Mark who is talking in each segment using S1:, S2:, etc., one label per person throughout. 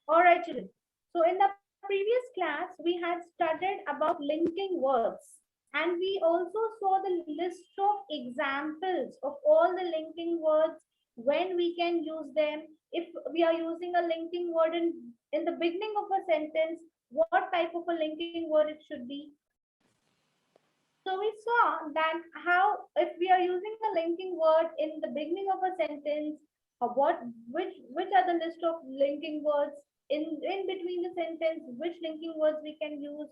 S1: All right, children. So in the previous class, we had studied about linking words. And we also saw the list of examples of all the linking words, when we can use them. If we are using a linking word in the beginning of a sentence, what type of a linking word it should be. So we saw that how if we are using a linking word in the beginning of a sentence, what which are the list of linking words in between the sentence, which linking words we can use,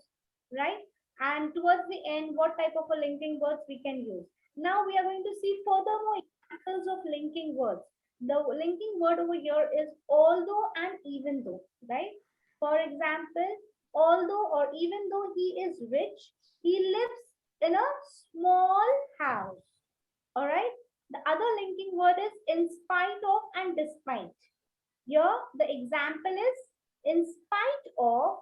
S1: right? And towards the end, what type of a linking words we can use. Now we are going to see furthermore examples of linking words. The linking word over here is although and even though, right? For example, although or even though he is rich, he lives in a small house. All right. The other linking word is in spite of and despite. Here, the example is in spite of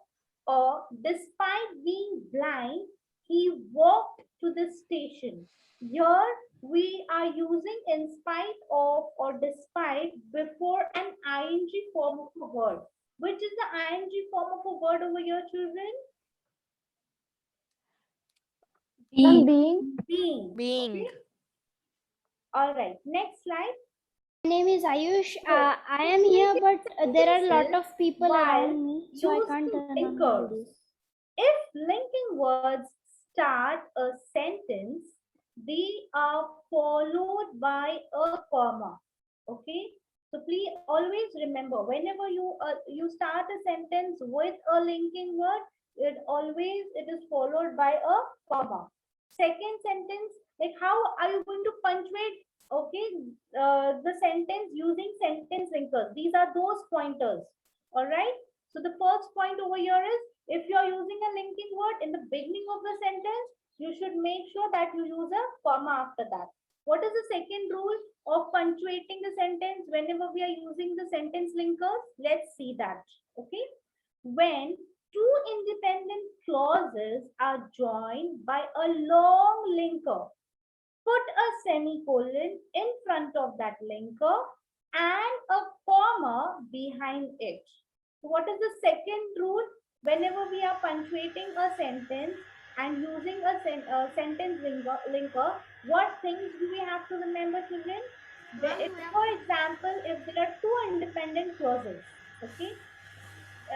S1: or despite being blind, he walked to the station. Here, we are using in spite of or despite before an ing form of a word. Which is the ing form of a word over here, children?
S2: Being.
S1: Being. Okay. All right. Next slide.
S2: My name is Ayush. I am here, but there are a lot of people around me, so I can't turn on my video.
S1: If linking words start a sentence, they are followed by a comma. Okay. So please always remember, whenever you start a sentence with a linking word, it is followed by a comma. Second sentence, like how are you going to punctuate? Okay, the sentence using sentence linkers. These are those pointers. All right. So the first point over here is, if you are using a linking word in the beginning of the sentence, you should make sure that you use a comma after that. What is the second rule of punctuating the sentence whenever we are using the sentence linkers? Let's see that. Okay. When two independent clauses are joined by a long linker, put a semicolon in front of that linker and a comma behind it. So what is the second rule? Whenever we are punctuating a sentence and using a sentence linker, what things do we have to remember, children? For example, if there are two independent clauses, okay,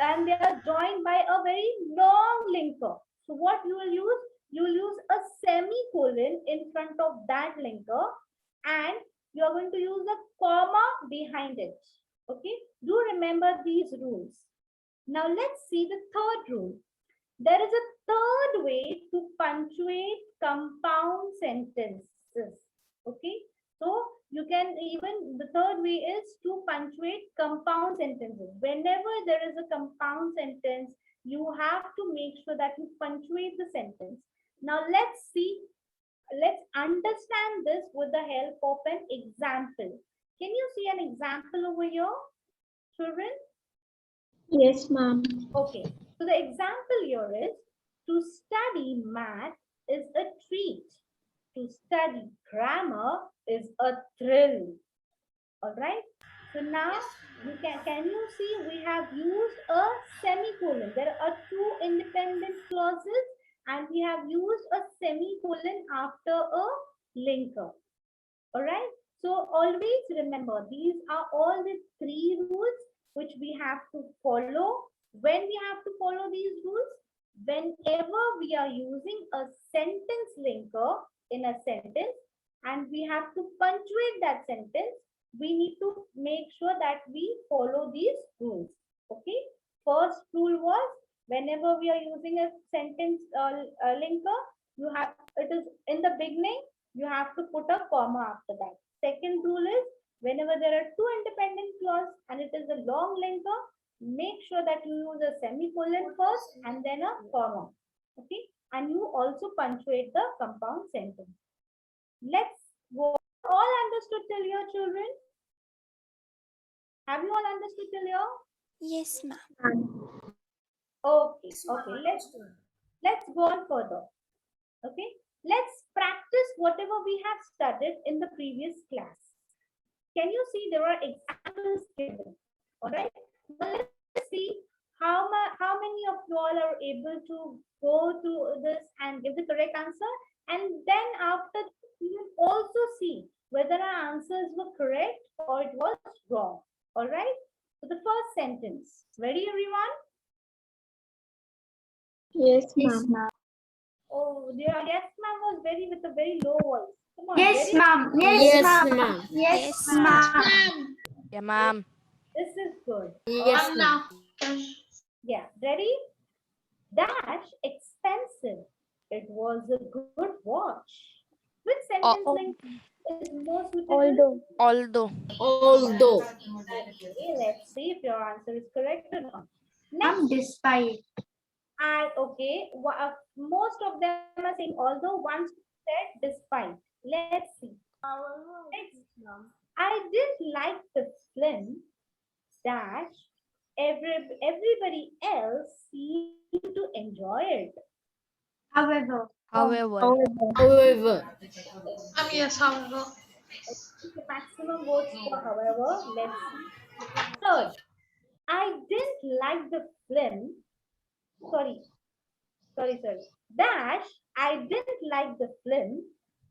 S1: and they are joined by a very long linker. So what you will use? You will use a semicolon in front of that linker and you are going to use a comma behind it. Okay, do remember these rules. Now let's see the third rule. There is a third way to punctuate compound sentences. Okay, so you can even, the third way is to punctuate compound sentences. Whenever there is a compound sentence, you have to make sure that you punctuate the sentence. Now let's see, let's understand this with the help of an example. Can you see an example over here, children?
S2: Yes, ma'am.
S1: Okay, so the example here is, to study math is a treat. To study grammar is a thrill. All right. So now you can you see we have used a semicolon. There are two independent clauses and we have used a semicolon after a linker. All right. So always remember, these are all the three rules which we have to follow. When we have to follow these rules, whenever we are using a sentence linker in a sentence and we have to punctuate that sentence, we need to make sure that we follow these rules. Okay. First rule was, whenever we are using a sentence linker, you have, it is in the beginning, you have to put a comma after that. Second rule is, whenever there are two independent clauses and it is a long linker, make sure that you use a semicolon first and then a comma. Okay. And you also punctuate the compound sentence. Let's go. All understood till here, children? Have you all understood till here?
S2: Yes, ma'am.
S1: Okay. Okay. Let's go on further. Okay. Let's practice whatever we have studied in the previous class. Can you see there are examples given? All right. Now let's see were able to go to this and give the correct answer. And then after this, we will also see whether our answers were correct or it was wrong. All right. So the first sentence. Ready, everyone?
S2: Yes, ma'am.
S1: Oh, dear. Yes, ma'am was very with a very low voice. Come on.
S3: Yes,
S1: Very.
S3: ma'am.
S4: Yes,
S3: Yes,
S4: ma'am.
S3: ma'am.
S4: Yes,
S3: Yes, ma'am.
S4: Yeah, ma'am.
S1: This is good.
S3: Yes, ma'am.
S1: Yeah. Ready? Dash expensive. It was a good watch. Which sentence link is more suitable?
S4: Although.
S3: Although.
S1: Okay, let's see if your answer is correct or not.
S3: Ma'am,
S1: Next,
S3: despite.
S1: okay, most of them are saying although, one said despite. Let's see. Next, I didn't like the film. Dash. Everybody else seemed to enjoy it.
S3: However.
S4: However.
S3: However.
S5: Yes, however.
S1: The maximum votes for however. Let's see. Third, I didn't like the film. Sorry, sorry. Dash, I didn't like the film.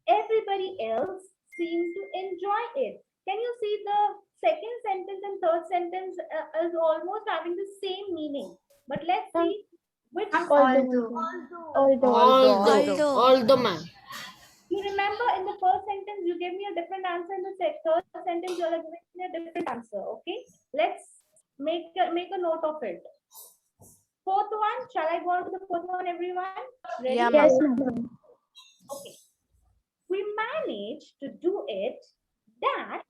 S1: Everybody else seemed to enjoy it. Can you see the second sentence and third sentence is almost having the same meaning? But let's see which.
S3: Although.
S4: Although.
S3: Although, ma'am.
S1: You remember in the first sentence you gave me a different answer. In the third sentence you are giving me a different answer. Okay, let's make a note of it. Fourth one, shall I go on to the fourth one, everyone? Ready?
S4: Yeah, ma'am.
S1: Okay. We managed to do it. That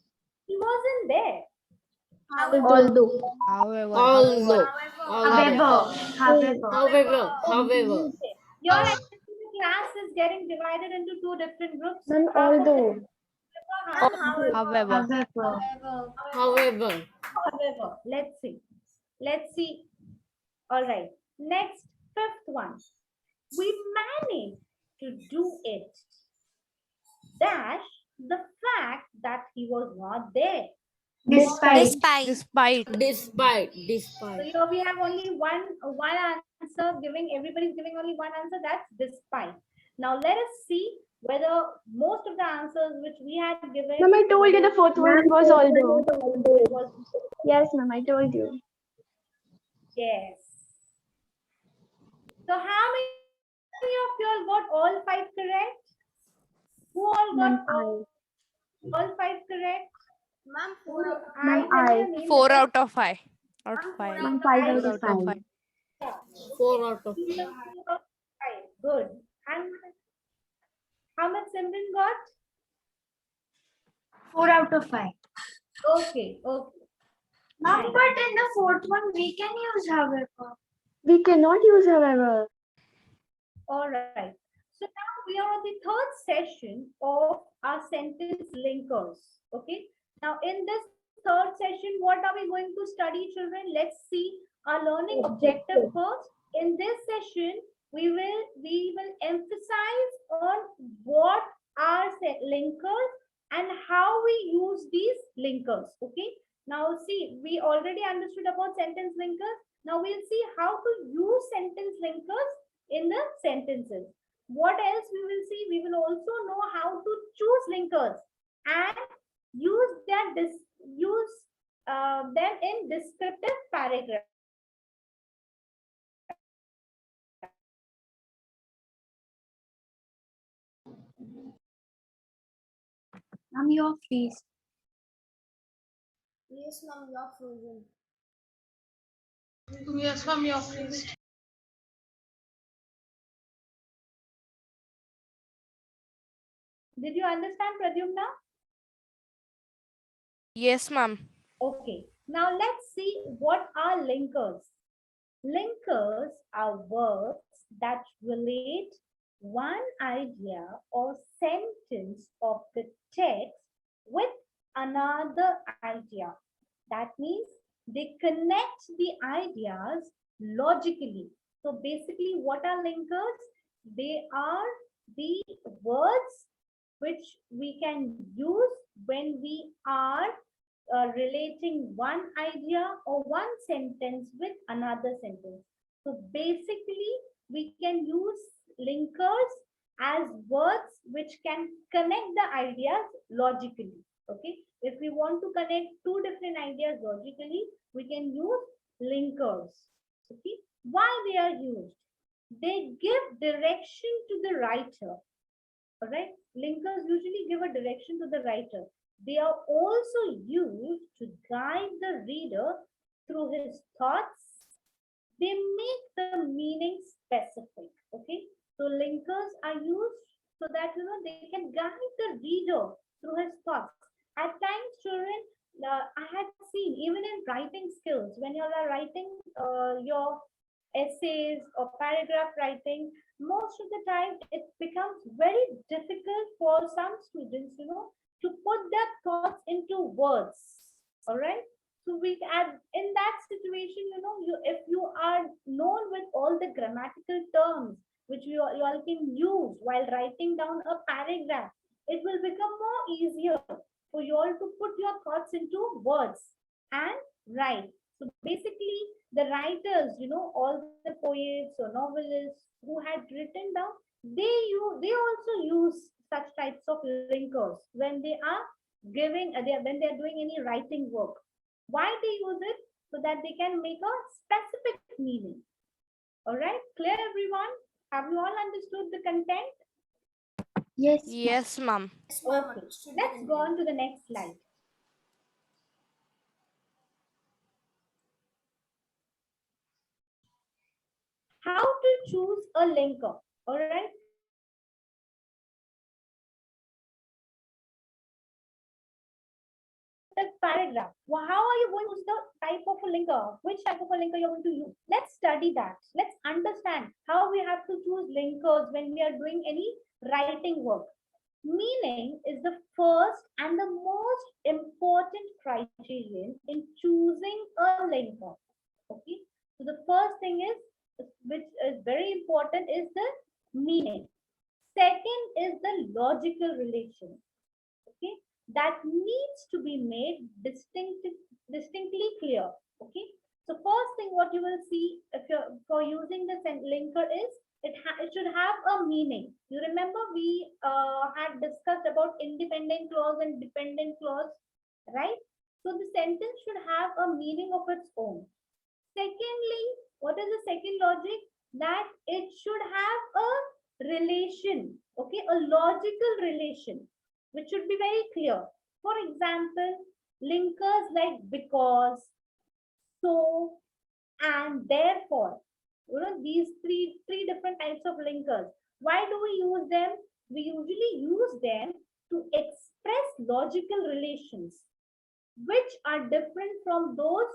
S1: he wasn't there.
S3: Although.
S4: However.
S3: Although.
S1: However.
S3: However.
S1: Your actually class is getting divided into two different groups.
S2: Ma'am,
S1: Half of
S2: although.
S1: them- half of them-
S4: However.
S3: However.
S1: Let's see. Let's see. All right. Next, fifth one. We managed to do it. Dash the fact that he was not there.
S3: Despite.
S4: Despite.
S1: So here we have only one answer giving. Everybody's giving only one answer. That's despite. Now let us see whether most of the answers which we had given.
S2: Ma'am, I told you the fourth one was although.
S1: was
S2: Yes, ma'am, I told you.
S1: yes. So how many of you all got all five correct? Who all got all five correct? Ma'am,
S2: I.
S4: 4 out of 5. Out of 5.
S2: Ma'am, 5 out of 5.
S3: 4 out of 5.
S1: Good. And how much Simran got?
S3: 4 out of 5.
S1: Okay.
S3: Ma'am, but in the fourth one, we can use however.
S2: We cannot use however.
S1: All right. So now we are on the third session of our sentence linkers. Okay. Now in this third session, what are we going to study, children? Let's see our learning objective first. In this session, we will emphasize on what are linkers and how we use these linkers. Okay. Now see, we already understood about sentence linkers. Now we'll see how to use sentence linkers in the sentences. What else we will see? We will also know how to choose linkers and use them in descriptive paragraph.
S3: Ma'am, you're freeze.
S5: Yes, ma'am, you're frozen. Yes, ma'am, you're freezed.
S1: Did you understand, Pradyumna?
S4: Yes, ma'am.
S1: Okay. Now let's see what are linkers. Linkers are words that relate one idea or sentence of the text with another idea. That means they connect the ideas logically. So basically, what are linkers? They are the words which we can use when we are relating one idea or one sentence with another sentence. So basically, we can use linkers as words which can connect the ideas logically. Okay. If we want to connect two different ideas logically, we can use linkers. Okay. Why they are used? They give direction to the writer. All right. Linkers usually give a direction to the writer. They are also used to guide the reader through his thoughts. They make the meaning specific. Okay. So linkers are used so that they can guide the reader through his thoughts. At times, children, I had seen even in writing skills when you are writing your essays or paragraph writing, most of the time it becomes very difficult for some students, to put their thoughts into words. All right. So we add in that situation, if you are known with all the grammatical terms which you all can use while writing down a paragraph, it will become more easier for you all to put your thoughts into words and write. So basically, the writers, all the poets or novelists who had written down, they also use such types of linkers when they are when they are doing any writing work. Why they use it? So that they can make a specific meaning. All right, clear everyone? Have you all understood the content?
S3: Yes.
S4: Yes, ma'am.
S1: Okay, let's go on to the next slide. How to choose a linker? All right. The paragraph. Well, how are you going to use the type of a linker? Which type of a linker you're going to use? Let's study that. Let's understand how we have to choose linkers when we are doing any writing work. Meaning is the first and the most important criterion in choosing a linker. Okay. So the first thing is, which is very important, is the meaning. Second is the logical relation. Okay, that needs to be made distinctly clear. Okay, so first thing what you will see if you're for using the linker is it should have a meaning. You remember we had discussed about independent clause and dependent clause, right? So the sentence should have a meaning of its own. Secondly, what is the second logic? That it should have a relation, okay, a logical relation, which should be very clear. For example, linkers like because, so, and therefore. These three different types of linkers. Why do we use them? We usually use them to express logical relations, which are different from those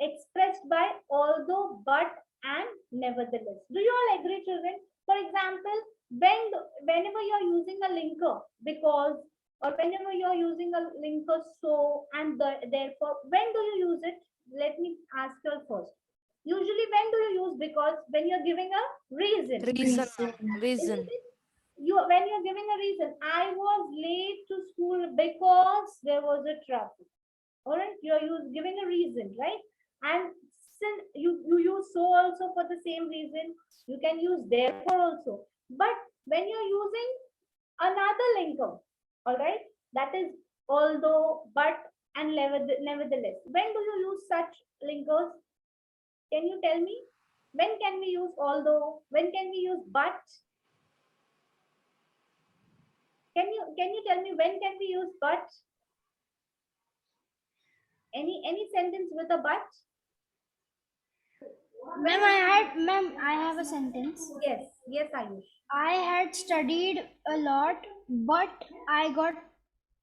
S1: expressed by although, but, and nevertheless. Do you all agree, children? For example, whenever you are using a linker because, or whenever you are using a linker so and therefore, when do you use it? Let me ask you first. Usually, when do you use because? When you're giving a reason.
S4: Reason, ma'am. Reason.
S1: Isn't it? When you're giving a reason, I was late to school because there was a traffic. All right, you're giving a reason, right? And since you use so also for the same reason, you can use therefore also. But when you're using another linker, all right, that is although, but, and nevertheless, when do you use such linkers? Can you tell me? When can we use although? When can we use but? Can you tell me when can we use but? Any sentence with a but?
S2: Ma'am, I have a sentence.
S1: Yes, Ayush.
S2: I had studied a lot, but I got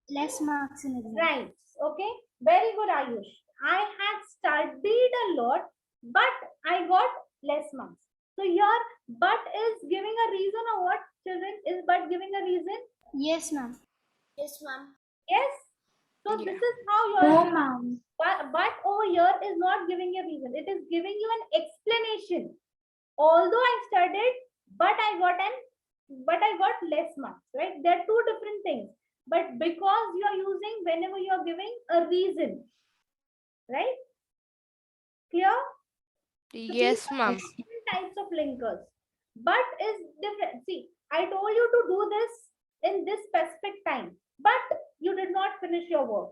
S2: less marks in exam.
S1: Right. Okay. Very good, Ayush. I had studied a lot, but I got less marks. So your but is giving a reason or what, children? Is but giving a reason?
S2: Yes, ma'am.
S5: Yes, ma'am.
S1: Yes. So
S4: Yeah.
S1: this is how your
S3: No, ma'am.
S1: but over here is not giving a reason. It is giving you an explanation. Although I studied, but I got less marks, right? There are two different things. But because you are using whenever you are giving a reason, right? Clear? So
S4: Yes,
S1: these are
S4: ma'am.
S1: different types of linkers. But is different. See, I told you to do this in this specific time, but you did not finish your work.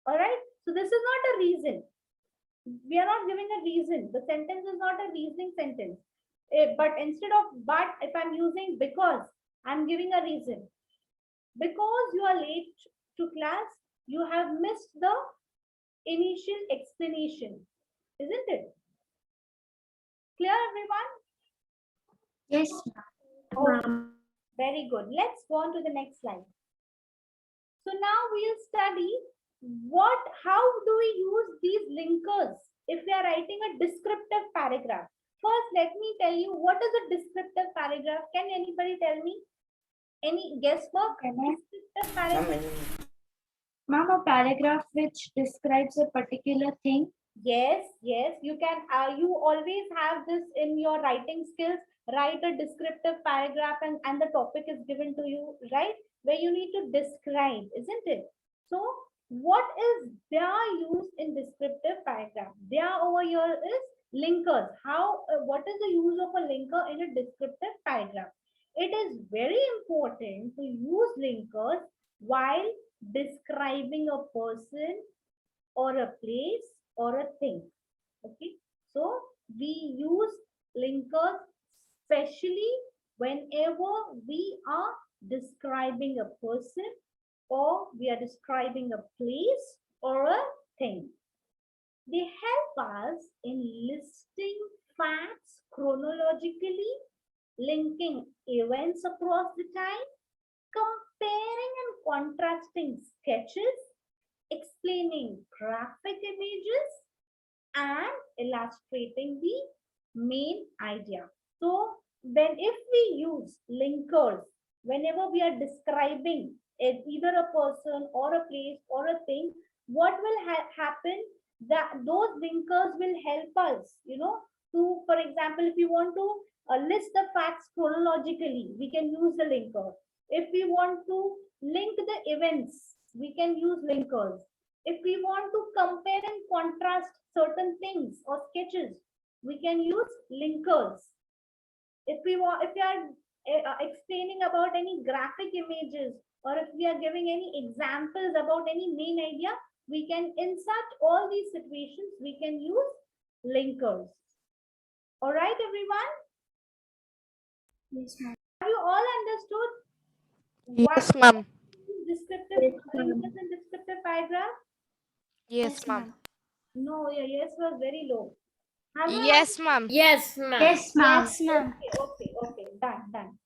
S1: All right. So this is not a reason. We are not giving a reason. The sentence is not a reasoning sentence. But instead of but, if I'm using because, I'm giving a reason. Because you are late to class, you have missed the initial explanation, isn't it? Clear, everyone?
S3: Yes,
S1: Oh, very good. Let's go on to the next slide. So now we'll study how do we use these linkers if we are writing a descriptive paragraph. First, let me tell you what is a descriptive paragraph. Can anybody tell me? Any guesswork? Descriptive paragraph.
S3: ma'am, a paragraph which describes a particular thing.
S1: Yes, yes, you can. You always have this in your writing skills. Write a descriptive paragraph, and the topic is given to you, right? Where you need to describe, isn't it? So, what is their use in descriptive paragraph? There over here is linkers. What is the use of a linker in a descriptive paragraph? It is very important to use linkers while describing a person or a place or a thing. Okay, so we use linkers especially whenever we are describing a person or we are describing a place or a thing. They help us in listing facts chronologically, linking events across the time, comparing and contrasting sketches, explaining graphic images, and illustrating the main idea. So if we use linkers whenever we are describing either a person or a place or a thing, what will happen? That those linkers will help us, to, for example, if you want to list the facts chronologically, we can use the linker. If we want to link the events, we can use linkers. If we want to compare and contrast certain things or sketches, we can use linkers. If we are explaining about any graphic images, or if we are giving any examples about any main idea, we can, in such all these situations, we can use linkers. All right, everyone?
S3: Yes, ma'am.
S1: Have you all understood
S4: Yes, ma'am.
S1: descriptive linkers and descriptive paragraph?
S4: Yes, ma'am.
S1: No, your yes was very low. Have you
S4: Yes, ma'am.
S5: Yes, ma'am.
S3: Yes, ma'am.
S2: Yes, ma'am.
S1: Okay, done.